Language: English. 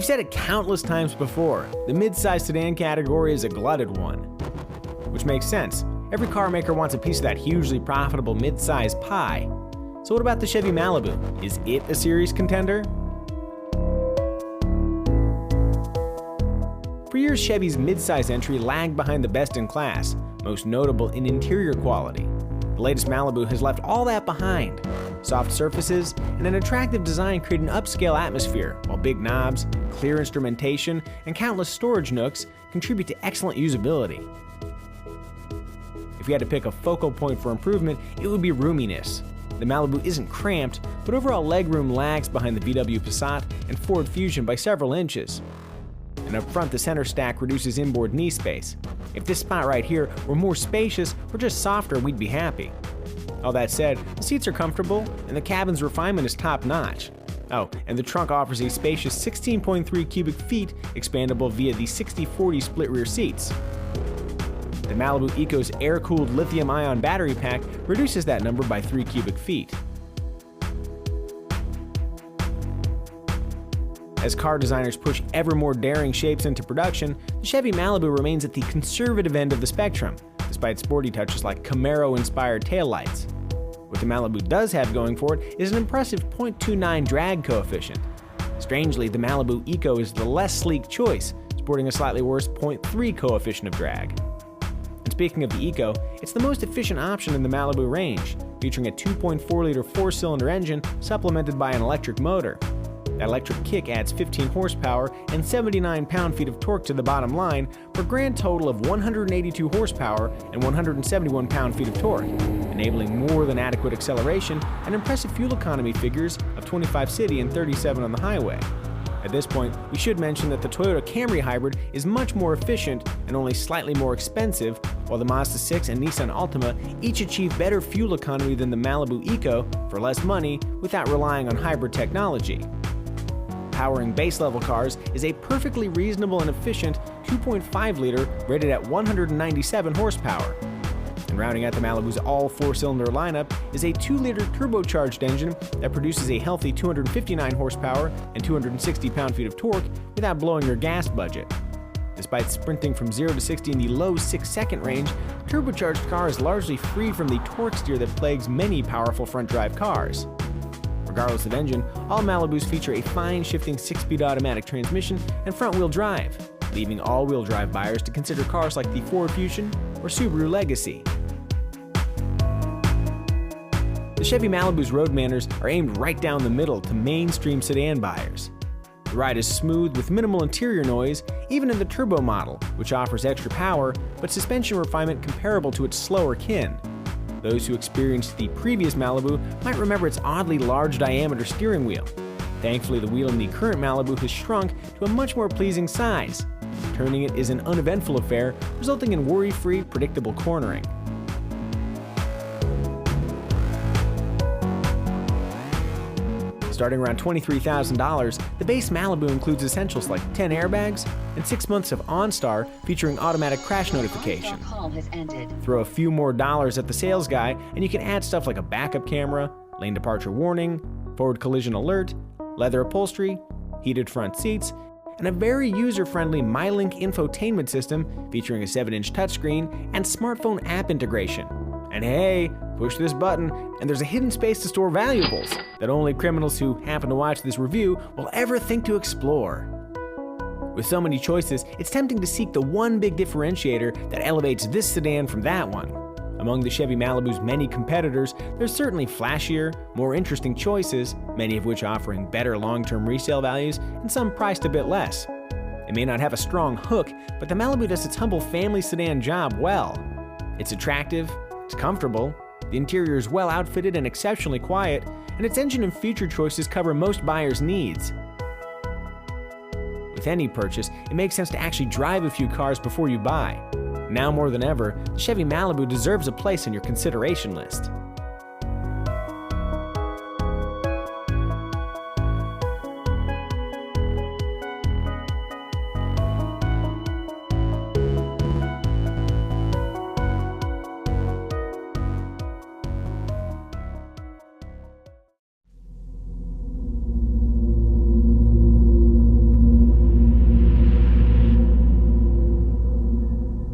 We've said it countless times before, the midsize sedan category is a glutted one. Which makes sense. Every car maker wants a piece of that hugely profitable midsize pie. So what about the Chevy Malibu? Is it a serious contender? For years, Chevy's midsize entry lagged behind the best in class, most notable in interior quality. The latest Malibu has left all that behind. Soft surfaces and an attractive design create an upscale atmosphere, while big knobs, clear instrumentation, and countless storage nooks contribute to excellent usability. If you had to pick a focal point for improvement, it would be roominess. The Malibu isn't cramped, but overall legroom lags behind the VW Passat and Ford Fusion by several inches. And up front, the center stack reduces inboard knee space. If this spot right here were more spacious or just softer, we'd be happy. All that said, the seats are comfortable and the cabin's refinement is top-notch. Oh, and the trunk offers a spacious 16.3 cubic feet expandable via the 60/40 split rear seats. The Malibu Eco's air-cooled lithium-ion battery pack reduces that number by 3 cubic feet. As car designers push ever more daring shapes into production, the Chevy Malibu remains at the conservative end of the spectrum, despite sporty touches like Camaro-inspired taillights. What the Malibu does have going for it is an impressive 0.29 drag coefficient. Strangely, the Malibu Eco is the less sleek choice, sporting a slightly worse 0.3 coefficient of drag. And speaking of the Eco, it's the most efficient option in the Malibu range, featuring a 2.4-liter four-cylinder engine supplemented by an electric motor. That electric kick adds 15 horsepower and 79 pound-feet of torque to the bottom line for a grand total of 182 horsepower and 171 pound-feet of torque, enabling more than adequate acceleration and impressive fuel economy figures of 25 city and 37 on the highway. At this point, we should mention that the Toyota Camry hybrid is much more efficient and only slightly more expensive, while the Mazda 6 and Nissan Altima each achieve better fuel economy than the Malibu Eco for less money without relying on hybrid technology. Powering base-level cars is a perfectly reasonable and efficient 2.5-liter rated at 197 horsepower. And rounding out the Malibu's all-four-cylinder lineup is a 2-liter turbocharged engine that produces a healthy 259 horsepower and 260 pound-feet of torque without blowing your gas budget. Despite sprinting from 0 to 60 in the low 6-second range, the turbocharged car is largely free from the torque steer that plagues many powerful front-drive cars. Regardless of engine, all Malibus feature a fine-shifting 6-speed automatic transmission and front-wheel drive, leaving all-wheel drive buyers to consider cars like the Ford Fusion or Subaru Legacy. The Chevy Malibu's road manners are aimed right down the middle to mainstream sedan buyers. The ride is smooth with minimal interior noise, even in the turbo model, which offers extra power, but suspension refinement comparable to its slower kin. Those who experienced the previous Malibu might remember its oddly large diameter steering wheel. Thankfully, the wheel in the current Malibu has shrunk to a much more pleasing size. Turning it is an uneventful affair, resulting in worry-free, predictable cornering. Starting around $23,000, the base Malibu includes essentials like 10 airbags and 6 months of OnStar featuring automatic crash notification. Throw a few more dollars at the sales guy and you can add stuff like a backup camera, lane departure warning, forward collision alert, leather upholstery, heated front seats, and a very user-friendly MyLink infotainment system featuring a 7-inch touchscreen and smartphone app integration. And hey, push this button, and there's a hidden space to store valuables that only criminals who happen to watch this review will ever think to explore. With so many choices, it's tempting to seek the one big differentiator that elevates this sedan from that one. Among the Chevy Malibu's many competitors, there's certainly flashier, more interesting choices, many of which offering better long-term resale values and some priced a bit less. It may not have a strong hook, but the Malibu does its humble family sedan job well. It's attractive, it's comfortable, the interior is well outfitted and exceptionally quiet, and its engine and feature choices cover most buyers' needs. With any purchase, it makes sense to actually drive a few cars before you buy. Now more than ever, the Chevy Malibu deserves a place on your consideration list.